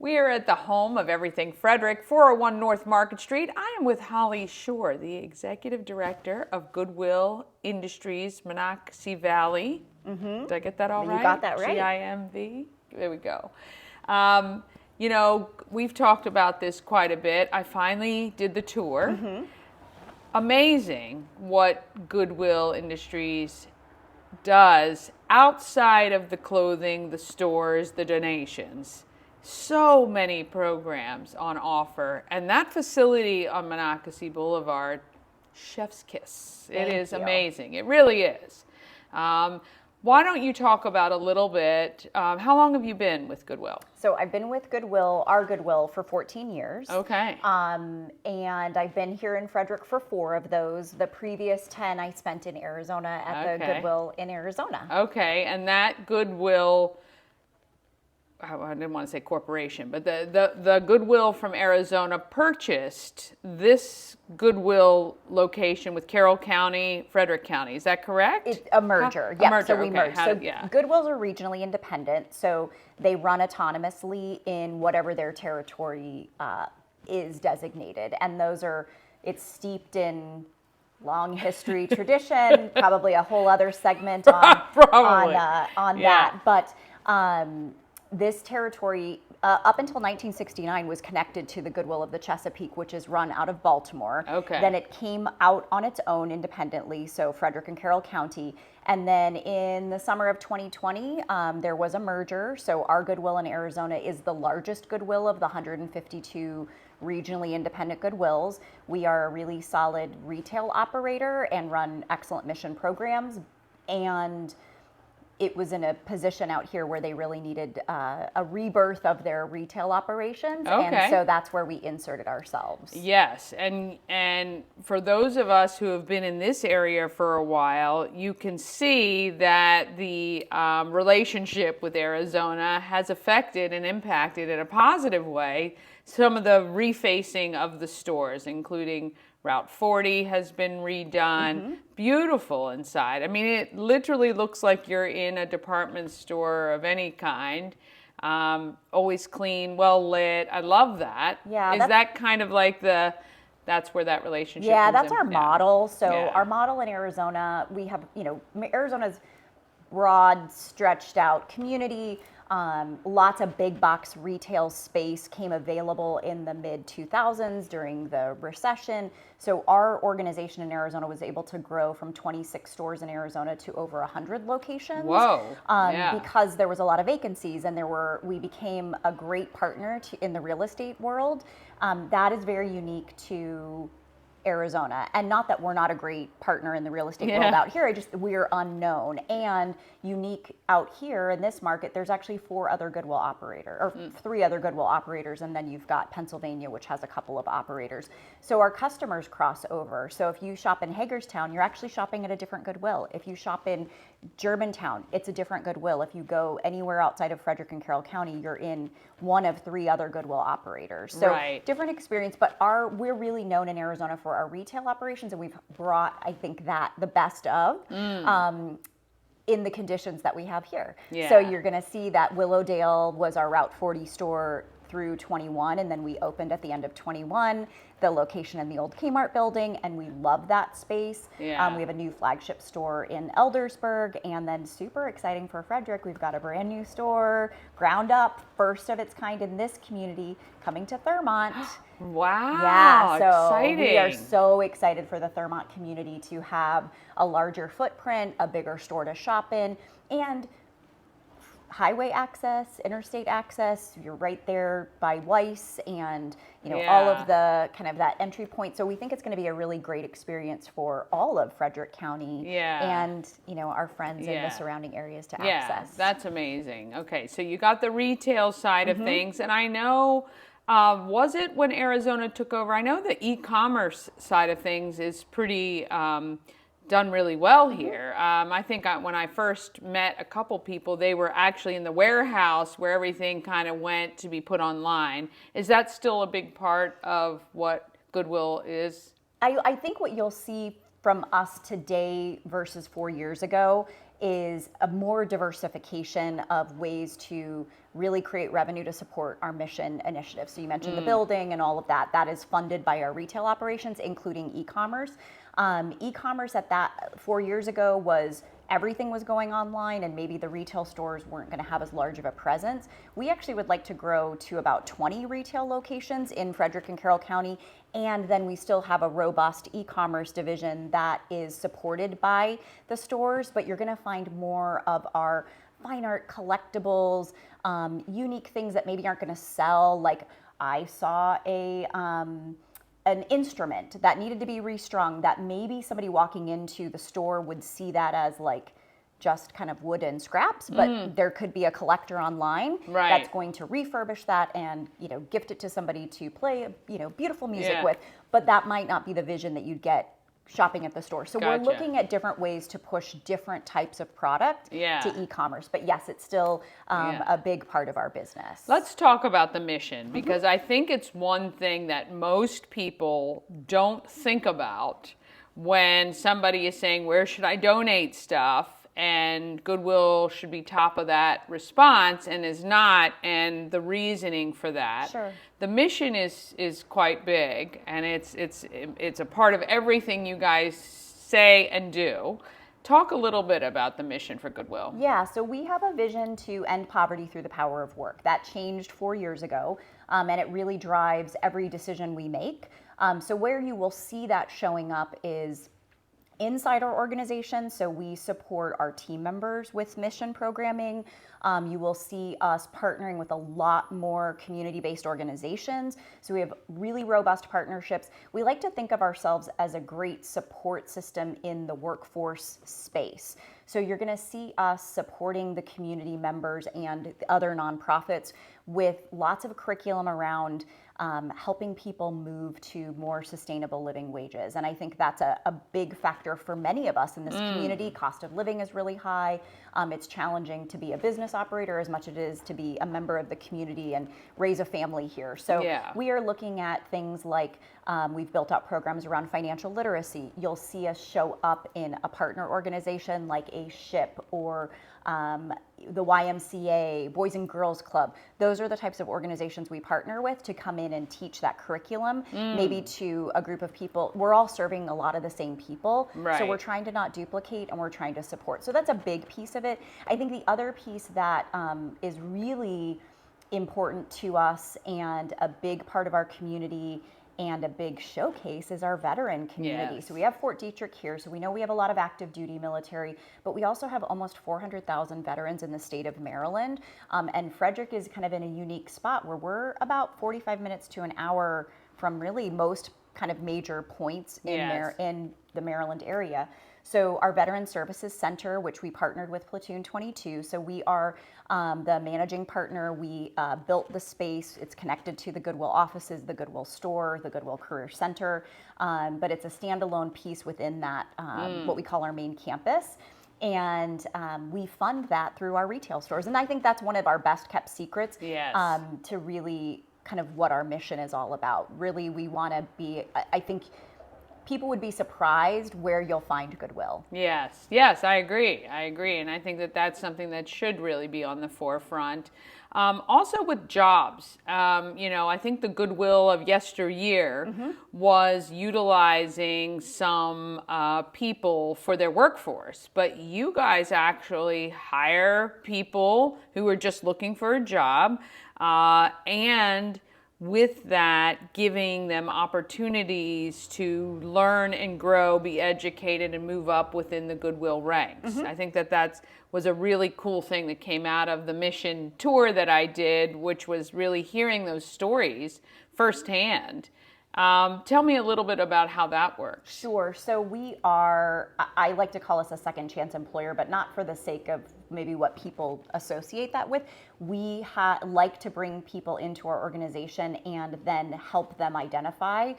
We are at the home of everything Frederick, 401 North Market Street. I am with Holly Schor, the Executive Director of Goodwill Industries, Monocacy Valley. Did I get that all right? You got that right. GIMV. There we go. We've talked about this quite a bit. I finally did the tour. Amazing what Goodwill Industries does outside of the clothing, the stores, the donations. So many programs on offer, and that facility on Monocacy Boulevard, chef's kiss. It is amazing. It really is. Why don't you talk about a little bit, how long have you been with Goodwill? So I've been with Goodwill, our Goodwill, for 14 years. Okay. And I've been here in Frederick for 4 of those. The previous 10 I spent in Arizona at the Goodwill in Arizona. Okay, and that Goodwill, I didn't want to say corporation, but the Goodwill from Arizona purchased this Goodwill location with Carroll County, Frederick County. Is that correct? It's a merger. A merger. So we merged. Goodwills are regionally independent, so they run autonomously in whatever their territory is designated, and it's steeped in long history, tradition. Probably a whole other segment on that, but. This territory, up until 1969, was connected to the Goodwill of the Chesapeake, which is run out of Baltimore. Okay. Then it came out on its own independently, so Frederick and Carroll County. And then in the summer of 2020, there was a merger. So our Goodwill in Arizona is the largest Goodwill of the 152 regionally independent Goodwills. We are a really solid retail operator and run excellent mission programs. And it was in a position out here where they really needed a rebirth of their retail operations, and so that's where we inserted ourselves. Yes, and for those of us who have been in this area for a while, you can see that the relationship with Arizona has affected and impacted in a positive way some of the refacing of the stores, including Route 40 has been redone. Beautiful inside. I mean, it literally looks like you're in a department store of any kind. Always clean, well lit. I love that. Yeah. Is that kind of like that's where that relationship Yeah, comes that's in? our model. So our model in Arizona, we have, Arizona's broad, stretched out community. Lots of big box retail space came available in the mid 2000s during the recession. So our organization in Arizona was able to grow from 26 stores in Arizona to over 100 locations. Whoa! Because there was a lot of vacancies, and we became a great partner in the real estate world. That is very unique to Arizona, and not that we're not a great partner in the real estate world out here. We're unknown and unique out here in this market. There's actually 4 other Goodwill or 3 other Goodwill operators, and then you've got Pennsylvania, which has a couple of operators. So our customers cross over. So if you shop in Hagerstown, you're actually shopping at a different Goodwill. If you shop in Germantown, it's a different Goodwill. If you go anywhere outside of Frederick and Carroll County, you're in one of 3 other Goodwill operators. So different experience, but we're really known in Arizona for our retail operations, and we've brought, I think, the best of in the conditions that we have here. So you're going to see that Willowdale was our Route 40 store through 21, and then we opened at the end of 21 the location in the old Kmart building, and we love that space. We have a new flagship store in Eldersburg, and then super exciting for Frederick, we've got a brand new store, ground up, first of its kind in this community, coming to Thurmont. Wow! Yeah, so exciting. We are so excited for the Thurmont community to have a larger footprint, a bigger store to shop in, and highway access, interstate access. You're right there by Weiss, and all of the kind of that entry point. So we think it's going to be a really great experience for all of Frederick County and our friends in the surrounding areas to access. That's amazing. Okay, so you got the retail side of things, and I know. Was it when Arizona took over? I know the e-commerce side of things is pretty done really well here. I think when I first met a couple people, they were actually in the warehouse where everything kind of went to be put online. Is that still a big part of what Goodwill is? I think what you'll see from us today versus 4 years ago is a more diversification of ways to really create revenue to support our mission initiative. So you mentioned the building and all of that. That is funded by our retail operations, including e-commerce. E-commerce at that 4 years ago was everything was going online, and maybe the retail stores weren't going to have as large of a presence. We actually would like to grow to about 20 retail locations in Frederick and Carroll County, and then we still have a robust e-commerce division that is supported by the stores, but you're going to find more of our fine art collectibles, unique things that maybe aren't going to sell. Like I saw an instrument that needed to be restrung that maybe somebody walking into the store would see that as like just kind of wood and scraps, but there could be a collector online that's going to refurbish that and, gift it to somebody to play, beautiful music with, but that might not be the vision that you'd get shopping at the store. So we're looking at different ways to push different types of product to e-commerce. But yes, it's still a big part of our business. Let's talk about the mission, because I think it's one thing that most people don't think about when somebody is saying, where should I donate stuff? And Goodwill should be top of that response, and is not, and the reasoning for that. Sure. The mission is quite big, and it's a part of everything you guys say and do. Talk a little bit about the mission for Goodwill. Yeah, so we have a vision to end poverty through the power of work. That changed 4 years ago, and it really drives every decision we make. So where you will see that showing up is inside our organization. So we support our team members with mission programming. You will see us partnering with a lot more community-based organizations. So we have really robust partnerships. We like to think of ourselves as a great support system in the workforce space. So you're going to see us supporting the community members and other nonprofits with lots of curriculum around helping people move to more sustainable living wages. And I think that's a big factor for many of us in this community. Cost of living is really high. It's challenging to be a business operator as much as it is to be a member of the community and raise a family here. So we are looking at things like we've built out programs around financial literacy. You'll see us show up in a partner organization like a SHIP or the YMCA, Boys and Girls Club. Those are the types of organizations we partner with to come in and teach that curriculum, maybe to a group of people. We're all serving a lot of the same people, so we're trying to not duplicate and we're trying to support. So that's a big piece of it. I think the other piece that is really important to us and a big part of our community and a big showcase is our veteran community. Yes. So we have Fort Detrick here, so we know we have a lot of active duty military, but we also have almost 400,000 veterans in the state of Maryland. And Frederick is kind of in a unique spot where we're about 45 minutes to an hour from really most kind of major points in the Maryland area. So our Veteran Services Center, which we partnered with Platoon 22, so we are the managing partner. We built the space. It's connected to the Goodwill offices, the Goodwill store, the Goodwill Career Center, but it's a standalone piece within that, what we call our main campus. And we fund that through our retail stores. And I think that's one of our best kept secrets to really kind of what our mission is all about. Really, we want to be, I think, people would be surprised where you'll find Goodwill. Yes, I agree. And I think that that's something that should really be on the forefront. Also with jobs, I think the Goodwill of yesteryear was utilizing some people for their workforce, but you guys actually hire people who are just looking for a job, and with that, giving them opportunities to learn and grow, be educated, and move up within the Goodwill ranks. I think that was a really cool thing that came out of the mission tour that I did, which was really hearing those stories firsthand. Tell me a little bit about how that works. Sure. So I like to call us a second chance employer, but not for the sake of maybe what people associate that with. We like to bring people into our organization and then help them identify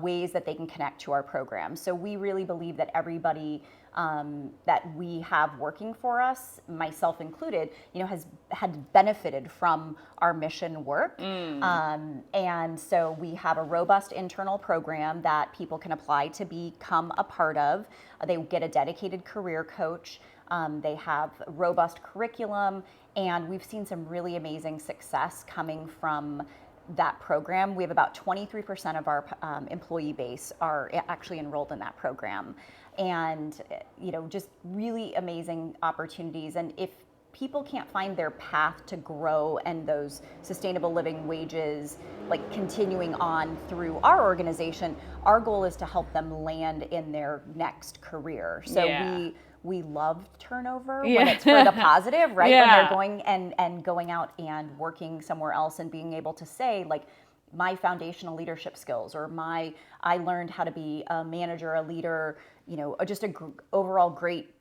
ways that they can connect to our program. So we really believe that everybody that we have working for us, myself included, had benefited from our mission work. And so we have a robust internal program that people can apply to become a part of. They get a dedicated career coach. They have robust curriculum, and we've seen some really amazing success coming from that program. We have about 23% of our employee base are actually enrolled in that program, and just really amazing opportunities. And if people can't find their path to grow and those sustainable living wages, like continuing on through our organization, our goal is to help them land in their next career. So we love turnover when it's for the positive, right? When they're going and going out and working somewhere else and being able to say, like, my foundational leadership skills, or I learned how to be a manager, a leader, just a overall great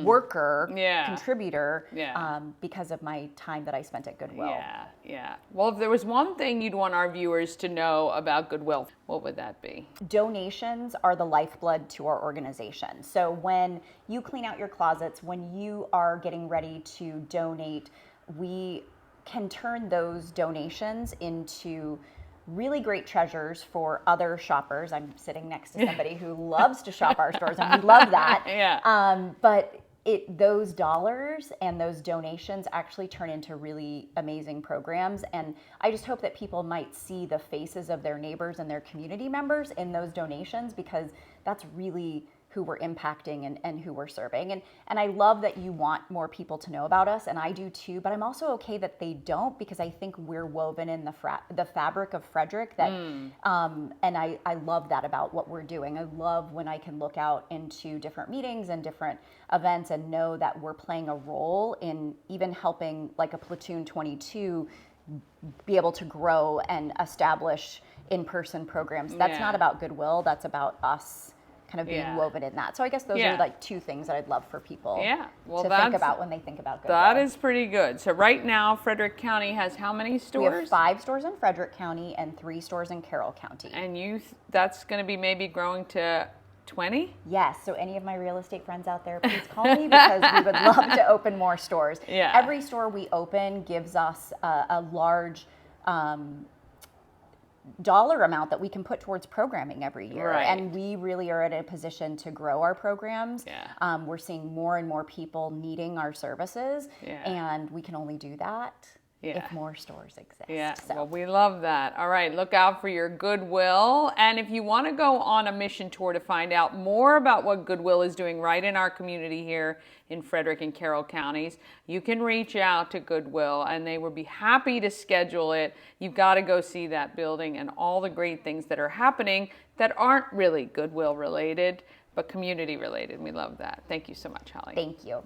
worker, contributor, because of my time that I spent at Goodwill. Well, if there was one thing you'd want our viewers to know about Goodwill, what would that be? Donations are the lifeblood to our organization. So when you clean out your closets, when you are getting ready to donate, we can turn those donations into really great treasures for other shoppers. I'm sitting next to somebody who loves to shop our stores, and we love that. But those dollars and those donations actually turn into really amazing programs. And I just hope that people might see the faces of their neighbors and their community members in those donations, because that's really who we're impacting and who we're serving. And I love that you want more people to know about us, and I do too, but I'm also okay that they don't, because I think we're woven in the fabric of Frederick, that, and I love that about what we're doing. I love when I can look out into different meetings and different events and know that we're playing a role in even helping, like, a Platoon 22 be able to grow and establish in-person programs. That's not about Goodwill, that's about us kind of being woven in that. So I guess those are like two things that I'd love for people to think about when they think about Goodwill. That is pretty good. So right now, Frederick County has how many stores? We have 5 stores in Frederick County and 3 stores in Carroll County. And that's going to be maybe growing to 20? Yes. So any of my real estate friends out there, please call me, because we would love to open more stores. Every store we open gives us a large dollar amount that we can put towards programming every year. And we really are in a position to grow our programs. We're seeing more and more people needing our services, and we can only do that if more stores exist. Well, we love that. All right, look out for your Goodwill. And if you want to go on a mission tour to find out more about what Goodwill is doing right in our community here in Frederick and Carroll counties, you can reach out to Goodwill, and they would be happy to schedule it. You've got to go see that building and all the great things that are happening that aren't really Goodwill related, but community related. We love that. Thank you so much, Holly. Thank you.